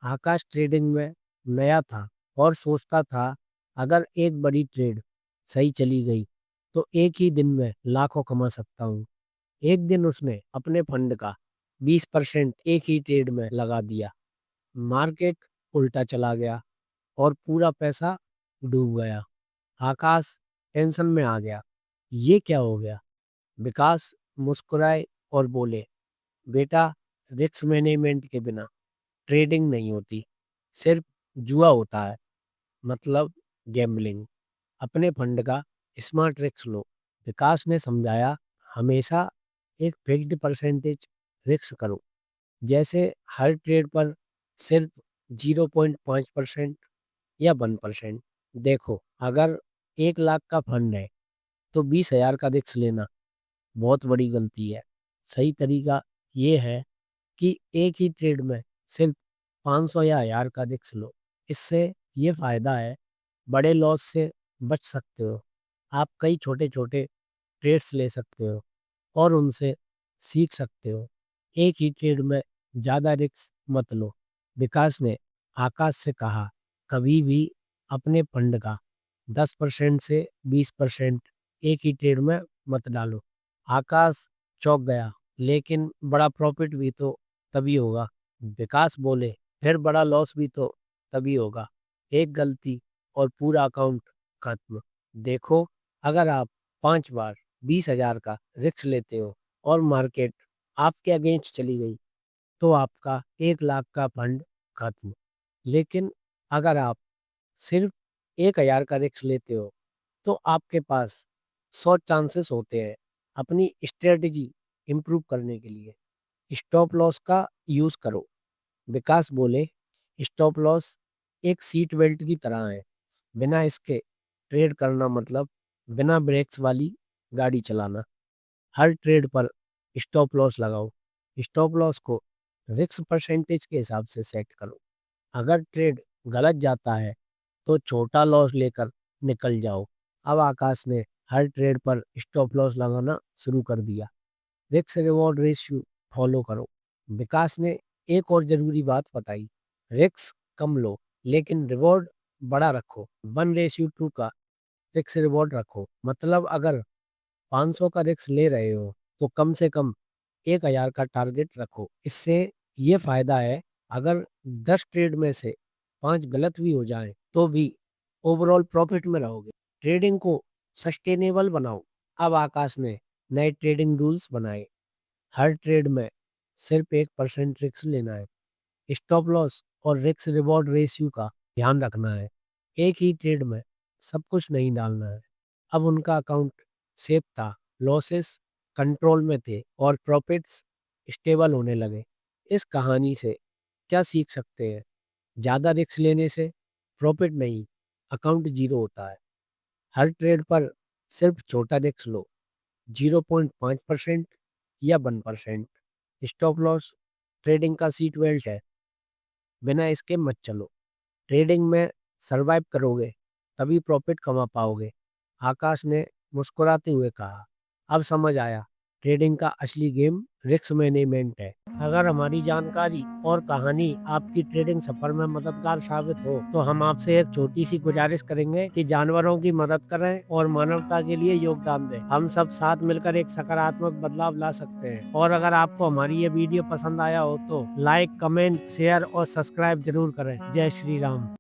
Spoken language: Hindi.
आकाश ट्रेडिंग में नया था और सोचता था अगर एक बड़ी ट्रेड सही चली गई तो एक ही दिन में लाखों कमा सकता हूँ। एक दिन उसने अपने फंड का 20% एक ही ट्रेड में लगा दिया। मार्केट उल्टा चला गया और पूरा पैसा डूब गया। आकाश टेंशन में आ गया। ये क्या हो गया? विकास मुस्कुराए और बोले, बेटा, रिस्क मैनेजमेंट के बिना ट्रेडिंग नहीं होती, सिर्फ जुआ होता है, मतलब गैम्बलिंग। अपने फंड का स्मार्ट रिस्क लो। विकास ने समझाया, हमेशा एक फिक्स्ड परसेंटेज रिस्क करो, जैसे हर ट्रेड पर सिर्फ 0.5% या 1%। देखो, अगर 1 लाख का फंड है तो 20,000 का रिस्क लेना बहुत बड़ी गलती है। सही तरीका ये है कि एक ही ट्रेड में सिर्फ 500 या 1000 का रिस्क लो। इससे ये फायदा है, बड़े लॉस से बच सकते हो। आप कई छोटे छोटे ट्रेड्स ले सकते हो और उनसे सीख सकते हो। एक ही ट्रेड में ज़्यादा रिस्क मत लो। विकास ने आकाश से कहा, कभी भी अपने फंड का 10% से 20% एक ही ट्रेड में मत डालो। आकाश चौंक गया, लेकिन बड़ा प्रॉफिट भी तो तभी होगा। विकास बोले, फिर बड़ा लॉस भी तो तभी होगा। एक गलती और पूरा अकाउंट खत्म। देखो, अगर आप 5 बार 20,000 का रिस्क लेते हो और मार्केट आपके अगेंस्ट चली गई तो आपका 1 लाख का फंड खत्म। लेकिन अगर आप सिर्फ 1,000 का रिस्क लेते हो तो आपके पास 100 चांसेस होते हैं अपनी स्ट्रेटजी इम्प्रूव करने के लिए। स्टॉप लॉस का यूज करो। विकास बोले, स्टॉप लॉस एक सीट बेल्ट की तरह है। बिना इसके ट्रेड करना मतलब बिना ब्रेक्स वाली गाड़ी चलाना। हर ट्रेड पर स्टॉप लॉस लगाओ। स्टॉप लॉस को रिस्क परसेंटेज के हिसाब से सेट करो। अगर ट्रेड गलत जाता है तो छोटा लॉस लेकर निकल जाओ। अब आकाश ने हर ट्रेड पर स्टॉप लॉस लगाना शुरू कर दिया। रिस्क रिवॉर्ड रेशियो फॉलो करो। विकास ने एक और जरूरी बात बताई, रिस्क कम लो लेकिन रिवॉर्ड बड़ा रखो। 1:2 का रिस्क रिवॉर्ड रखो, मतलब अगर 500 का रिस्क ले रहे हो तो कम से कम 1,000 का टारगेट रखो। इससे ये फायदा है, अगर 10 ट्रेड में से 5 गलत भी हो जाएं तो भी ओवरऑल प्रॉफिट में रहोगे। ट्रेडिंग को सस्टेनेबल बनाओ। अब आकाश ने नए ट्रेडिंग रूल्स बनाए। हर ट्रेड में सिर्फ 1% रिस्क लेना है। स्टॉप लॉस और रिस्क रिवॉर्ड रेशियो का ध्यान रखना है। एक ही ट्रेड में सब कुछ नहीं डालना है। अब उनका अकाउंट सेफ था, लॉसेस कंट्रोल में थे और प्रॉफिट्स स्टेबल होने लगे। इस कहानी से क्या सीख सकते हैं? ज़्यादा रिस्क लेने से प्रॉफिट नहीं, अकाउंट जीरो होता है। हर ट्रेड पर सिर्फ छोटा रिस्क लो, 0.5% या 1%। स्टॉप लॉस ट्रेडिंग का सीट बेल्ट है, बिना इसके मत चलो। ट्रेडिंग में सरवाइव करोगे तभी प्रॉफिट कमा पाओगे। आकाश ने मुस्कुराते हुए कहा, अब समझ आया, ट्रेडिंग का असली गेम रिस्क मैनेजमेंट है। अगर हमारी जानकारी और कहानी आपकी ट्रेडिंग सफर में मददगार साबित हो तो हम आपसे एक छोटी सी गुजारिश करेंगे कि जानवरों की मदद करें और मानवता के लिए योगदान दें। हम सब साथ मिलकर एक सकारात्मक बदलाव ला सकते हैं। और अगर आपको हमारी ये वीडियो पसंद आया हो तो लाइक, कमेंट, शेयर और सब्सक्राइब जरूर करें। जय श्री राम।